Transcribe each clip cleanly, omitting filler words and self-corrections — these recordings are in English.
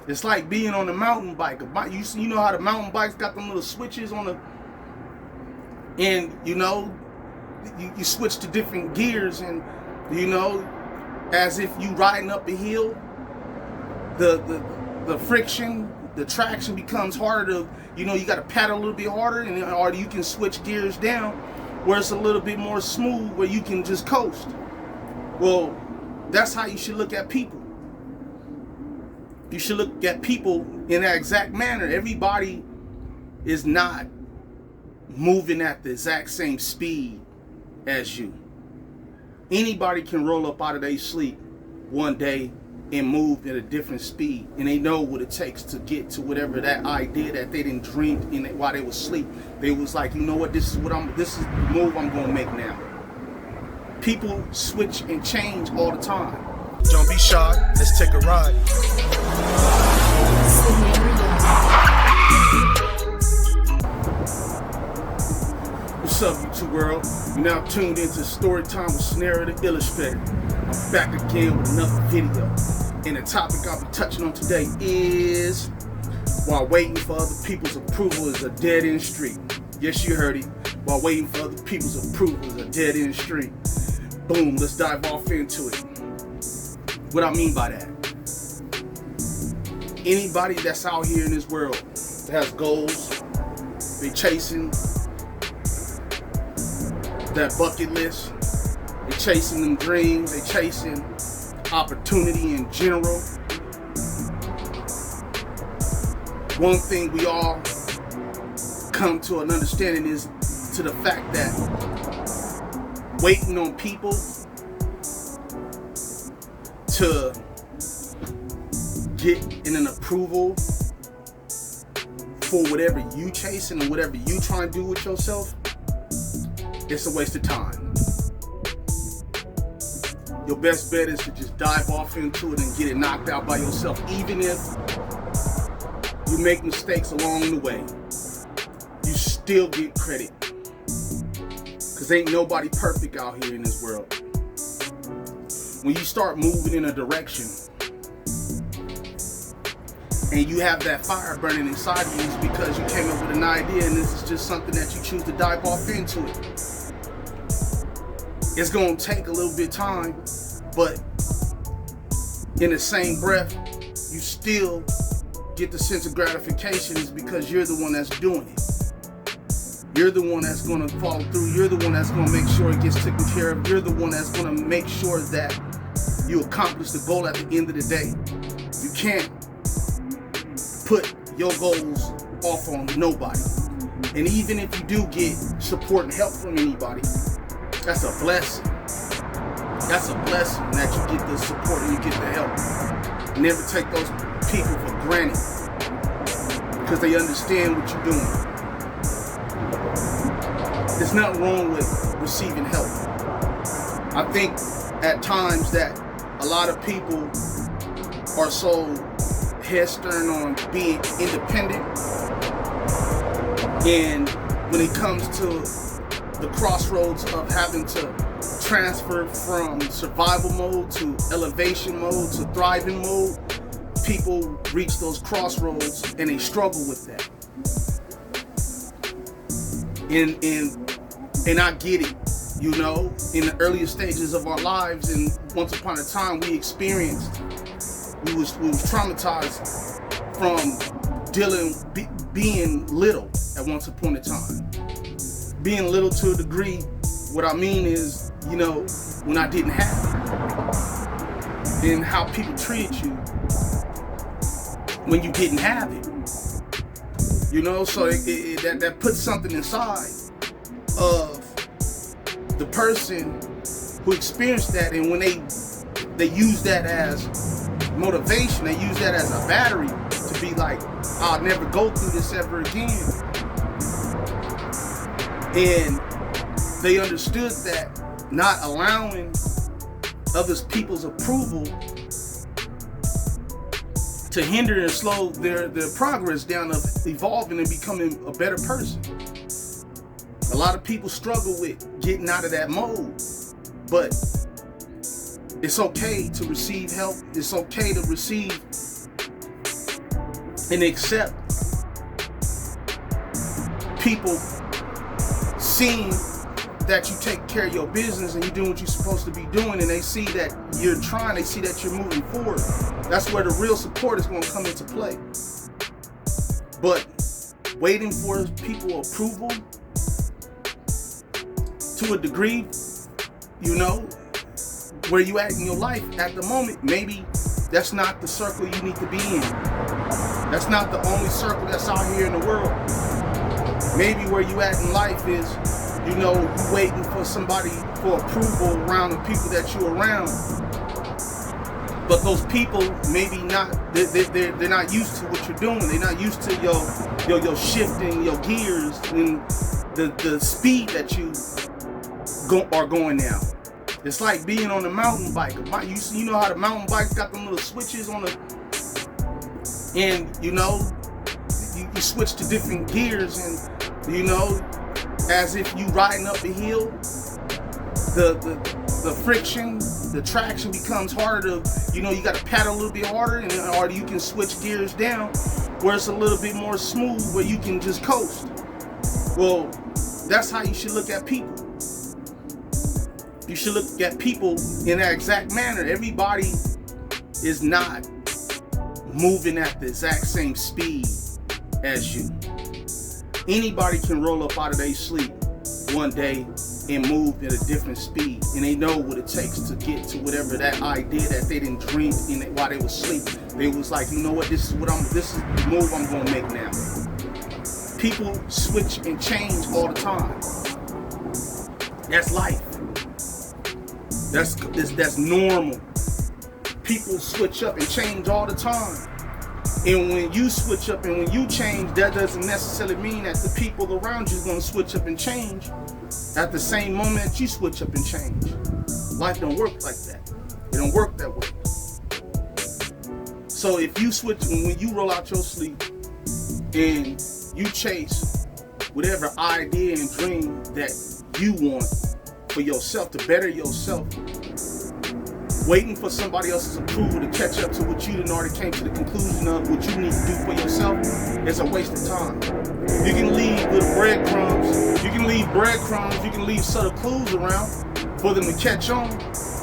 It's like being on a mountain bike. You know how the mountain bikes got them little switches on the, and you switch to different gears, and as if you riding up a hill, the friction, the traction becomes harder to, you got to paddle a little bit harder, or you can switch gears down where it's a little bit more smooth, where you can just coast. Well, that's how you should look at people. You should look at people in that exact manner. Everybody is not moving at the exact same speed as you. Anybody can roll up out of their sleep one day and move at a different speed, and they know what it takes to get to whatever that idea that they didn't dream in it while they was asleep. They was like, you know what, this is the move I'm gonna make now. People switch and change all the time. Don't be shy, let's take a ride. What's up, YouTube world? You're now tuned into Storytime with Scenario the Illustrator. I'm back again with another video. And the topic I'll be touching on today is while waiting for other people's approval is a dead-end street. Yes, you heard it. While waiting for other people's approval is a dead-end street. Boom, let's dive off into it. What I mean by that, anybody that's out here in this world that has goals, they chasing that bucket list, they chasing them dreams, they chasing opportunity in general. One thing we all come to an understanding is to the fact that waiting on people to get in an approval for whatever you chasing and whatever you trying to do with yourself, it's a waste of time. Your best bet is to just dive off into it and get it knocked out by yourself. Even if you make mistakes along the way, you still get credit. Because ain't nobody perfect out here in this world. When you start moving in a direction and you have that fire burning inside of you, it's because you came up with an idea and this is just something that you choose to dive off into it. It's going to take a little bit of time, but in the same breath, you still get the sense of gratification is because you're the one that's doing it. You're the one that's going to follow through. You're the one that's going to make sure it gets taken care of. You're the one that's going to make sure that you accomplish the goal at the end of the day. You can't put your goals off on nobody. And even if you do get support and help from anybody, that's a blessing. That's a blessing that you get the support and you get the help. Never take those people for granted because they understand what you're doing. There's nothing wrong with receiving help. I think at times that a lot of people are so headstrong on being independent, and when it comes to the crossroads of having to transfer from survival mode to elevation mode to thriving mode, people reach those crossroads and they struggle with that. And I get it, in the earliest stages of our lives, and once upon a time we was traumatized from being little at once upon a time. Being little to a degree, what I mean is, when I didn't have it, and how people treated you when you didn't have it. So that puts something inside of the person who experienced that, and when they use that as motivation, they use that as a battery to be like, I'll never go through this ever again. And they understood that not allowing others people's approval to hinder and slow their progress down of evolving and becoming a better person. A lot of people struggle with getting out of that mode, but it's okay to receive help. It's okay to receive and accept people seeing that you take care of your business and you're doing what you're supposed to be doing, and they see that you're trying, they see that you're moving forward. That's where the real support is going to come into play. But waiting for people approval to a degree, where you at in your life at the moment, maybe that's not the circle you need to be in. That's not the only circle that's out here in the world. Maybe where you at in life is, you waiting for somebody for approval around the people that you're around. But those people maybe not, they're not used to what you're doing. They're not used to your shifting, your gears, and the speed that you are going now. It's like being on a mountain bike. You know how the mountain bike's got them little switches on and you switch to different gears, and as if you riding up a hill, the friction, the traction becomes harder to, you got to paddle a little bit harder, or you can switch gears down where it's a little bit more smooth, where you can just coast. Well, that's how you should look at people. You should look at people in that exact manner. Everybody is not moving at the exact same speed as you. Anybody can roll up out of their sleep one day and move at a different speed, and they know what it takes to get to whatever that idea that they didn't dream in it while they was sleeping. They was like, you know what, this is the move I'm gonna make now. People switch and change all the time. That's life. That's normal. People switch up and change all the time. And when you switch up and when you change, that doesn't necessarily mean that the people around you is going to switch up and change at the same moment that you switch up and change. Life don't work like that. It don't work that way. So if you switch, when you roll out your sleep and you chase whatever idea and dream that you want for yourself, to better yourself, waiting for somebody else's approval to catch up to what you done already came to the conclusion of what you need to do for yourself is a waste of time. You can leave little breadcrumbs, you can leave subtle clues around for them to catch on,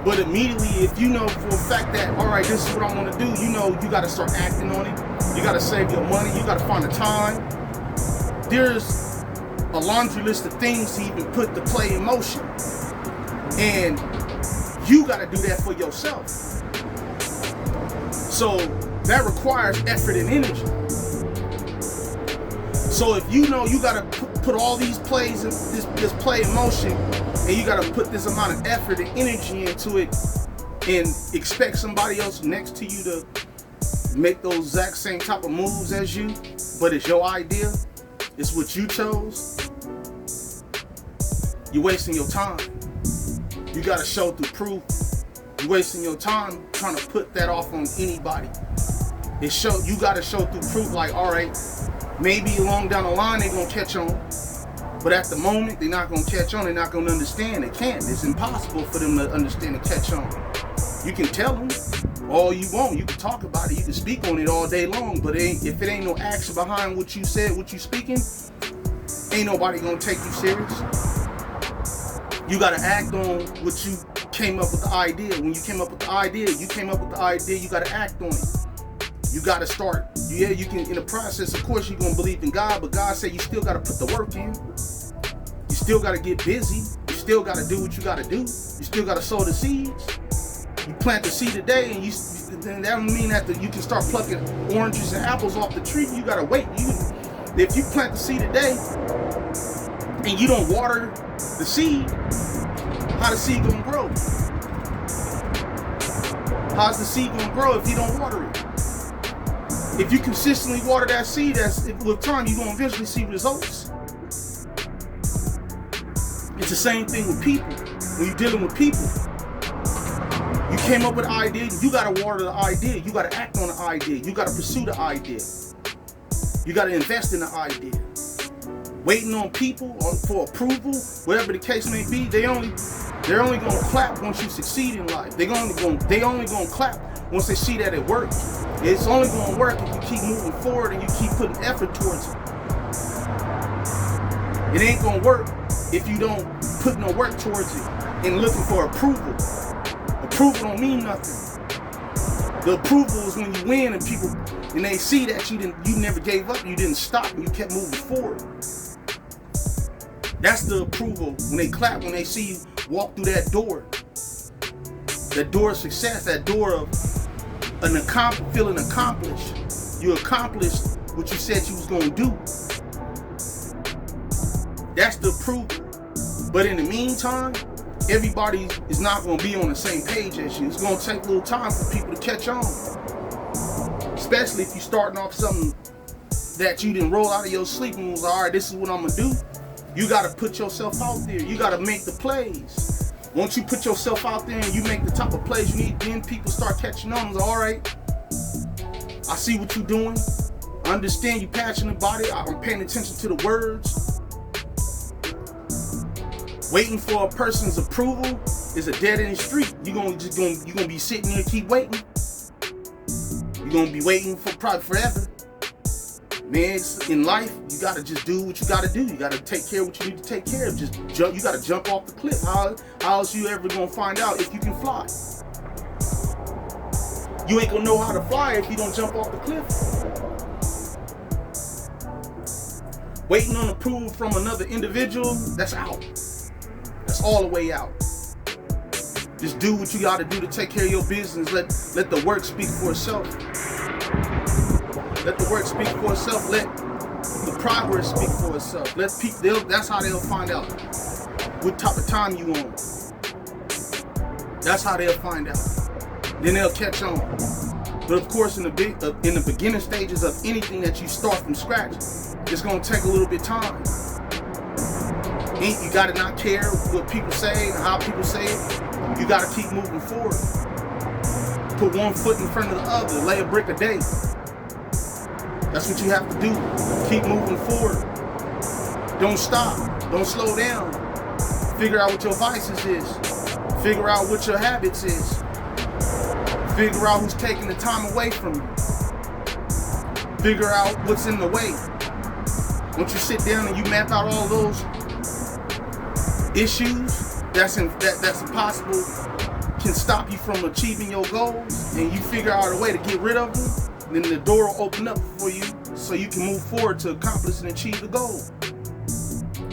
but immediately if you know for a fact that, all right, this is what I want to do, you got to start acting on it. You got to save your money, you got to find the time. There's a laundry list of things to even put the play in motion, and you got to do that for yourself. So that requires effort and energy. So if you know you got to put all these plays, this play in motion, and you got to put this amount of effort and energy into it, and expect somebody else next to you to make those exact same type of moves as you, but it's your idea, it's what you chose, you're wasting your time. You got to show through proof. You're wasting your time trying to put that off on anybody. You got to show through proof, like, all right, maybe along down the line they're going to catch on, but at the moment they're not going to catch on, they're not going to understand. They can't. It's impossible for them to understand and catch on. You can tell them all you want. You can talk about it. You can speak on it all day long, but if it ain't no action behind what you said, what you speaking, ain't nobody going to take you serious. You got to act on what you came up with the idea. When you came up with the idea, you got to act on it. You got to start. Yeah, you can, in the process, of course, you're going to believe in God, but God said you still got to put the work in. You still got to get busy. You still got to do what you got to do. You still got to sow the seeds. You plant the seed today, and that don't mean that you can start plucking oranges and apples off the tree. You got to wait. If you plant the seed today, and you don't water the seed, how the seed gonna grow? How's the seed gonna grow if you don't water it? If you consistently water that seed, with time you're gonna eventually see results. It's the same thing with people. When you're dealing with people, you came up with an idea, you gotta water the idea, you gotta act on the idea, you gotta pursue the idea, you gotta invest in the idea. Waiting on people for approval, whatever the case may be, they're only gonna clap once you succeed in life. They only gonna clap once they see that it works. It's only going to work if you keep moving forward and you keep putting effort towards it. It ain't going to work if you don't put no work towards it and looking for approval. Approval don't mean nothing. The approval is when you win and people, and they see that you never gave up, you didn't stop, and you kept moving forward. That's the approval. When they clap, when they see you walk through that door of success, that door of feeling accomplished. You accomplished what you said you was gonna do. That's the approval. But in the meantime, everybody is not gonna be on the same page as you. It's gonna take a little time for people to catch on. Especially if you're starting off something that you didn't roll out of your sleep and was like, all right, this is what I'm gonna do. You gotta put yourself out there. You gotta make the plays. Once you put yourself out there and you make the type of plays you need, then people start catching on. It's like, all right, I see what you're doing. I understand you're passionate about it. I'm paying attention to the words. Waiting for a person's approval is a dead-end street. You're gonna be sitting there and keep waiting. You're gonna be waiting for probably forever. Man, in life, you gotta just do what you gotta do. You gotta take care of what you need to take care of. Just jump. You gotta jump off the cliff. How else you ever gonna find out if you can fly? You ain't gonna know how to fly if you don't jump off the cliff. Waiting on approval from another individual, that's out. That's all the way out. Just do what you gotta do to take care of your business. Let the work speak for itself. Let the work speak for itself. Let the progress speak for itself. Let people. That's how they'll find out what type of time you on. That's how they'll find out. Then they'll catch on. But of course, in the beginning stages of anything that you start from scratch, it's gonna take a little bit of time. You gotta not care what people say and how people say it. You gotta keep moving forward. Put one foot in front of the other. Lay a brick a day. That's what you have to do. Keep moving forward. Don't stop. Don't slow down. Figure out what your vices is. Figure out what your habits is. Figure out who's taking the time away from you. Figure out what's in the way. Once you sit down and you map out all those issues that's impossible, can stop you from achieving your goals, and you figure out a way to get rid of them, then the door will open up for you so you can move forward to accomplish and achieve the goal.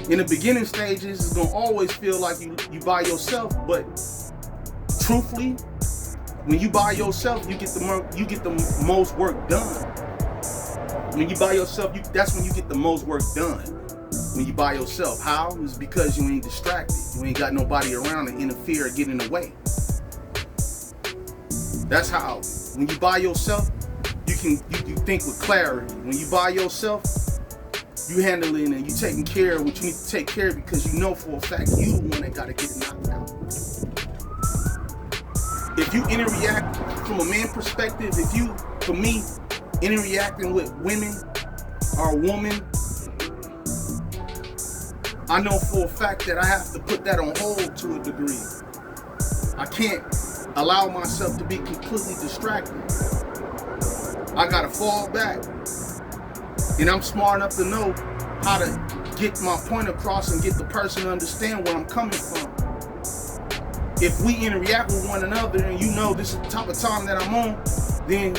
In the beginning stages, it's gonna always feel like you by yourself, but truthfully, when you by yourself, you get the most work done. When you by yourself, that's when you get the most work done. When you by yourself. How? It's because you ain't distracted. You ain't got nobody around to interfere or get in the way. That's how. When you by yourself, you think with clarity. When you by yourself, you handling and you taking care of what you need to take care of because you know for a fact you the one that gotta get it knocked out. If you interact from a man perspective, for me, interacting with women or a woman, I know for a fact that I have to put that on hold to a degree. I can't allow myself to be completely distracted. I gotta fall back. And I'm smart enough to know how to get my point across and get the person to understand where I'm coming from. If we interact with one another and you know this is the type of time that I'm on, then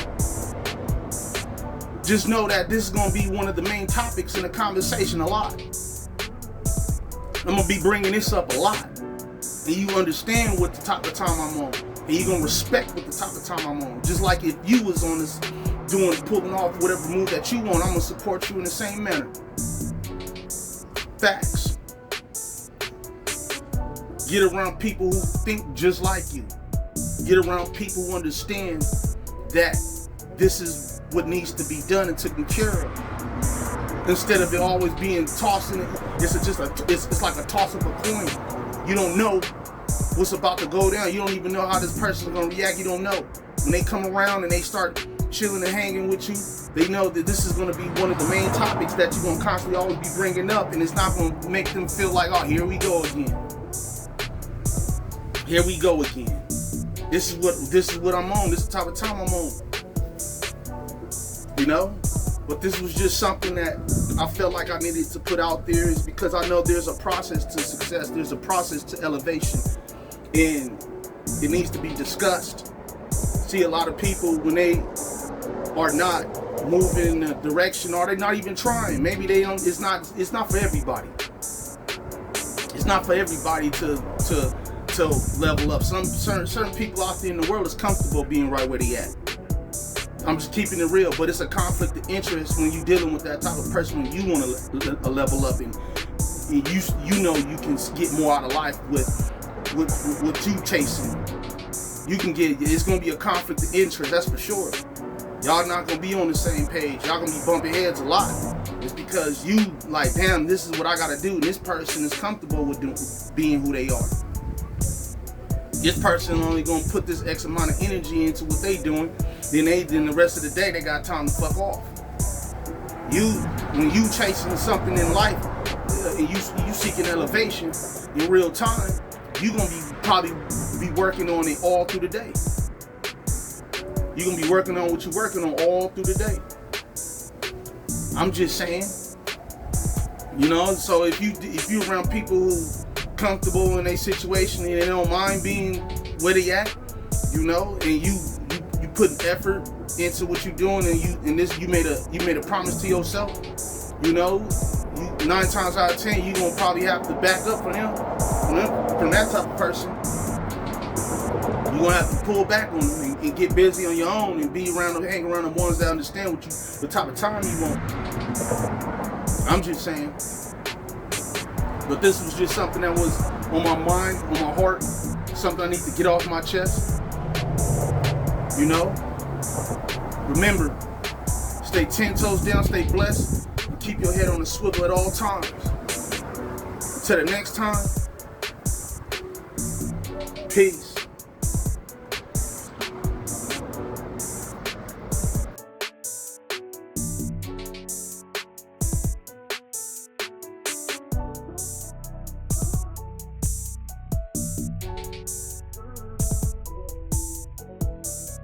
just know that this is gonna be one of the main topics in the conversation a lot. I'm gonna be bringing this up a lot. And you understand what the type of time I'm on. And you're gonna respect what the type of time I'm on. Just like if you was on this pulling off whatever move that you want, I'm gonna support you in the same manner. Facts. Get around people who think just like you. Get around people who understand that this is what needs to be done and taken care of. Instead of it always being tossing it, it's like a toss of a coin. You don't know what's about to go down. You don't even know how this person's gonna react. You don't know. When they come around and they start chilling and hanging with you, they know that this is gonna be one of the main topics that you're gonna constantly always be bringing up, and it's not gonna make them feel like, oh, here we go again. Here we go again. This is what I'm on. This is the type of time I'm on. you know. But this was just something that I felt like I needed to put out there, is because I know there's a process to success, there's a process to elevation, and it needs to be discussed. See, a lot of people, when they are not moving in the direction, or they're not even trying, maybe they don't. It's not for everybody. It's not for everybody to level up. Certain people out there in the world is comfortable being right where they at. I'm just keeping it real, but it's a conflict of interest when you're dealing with that type of person, when you want to level up, and you know you can get more out of life with you chasing. You can it's gonna be a conflict of interest, that's for sure. Y'all not gonna be on the same page. Y'all gonna be bumping heads a lot. It's because you like, damn, this is what I gotta do. And this person is comfortable with being who they are. This person only gonna put this X amount of energy into what they doing. Then the rest of the day they got time to fuck off. When you chasing something in life, and you seeking elevation in real time, you gonna probably be working on it all through the day. You're gonna be working on what you're working on all through the day. I'm just saying, you know. So if you around people who comfortable in a situation and they don't mind being where they at, you know, and you put effort into what you're doing, and you made a promise to yourself, you know, 9 times out of 10 you gonna probably have to back up from that type of person. You're gonna have to pull back on them and get busy on your own, and hang around the ones that understand what type of time you want. I'm just saying. But this was just something that was on my mind, on my heart, something I need to get off my chest. You know? Remember, stay 10 toes down, stay blessed, and keep your head on the swivel at all times. Until the next time, peace.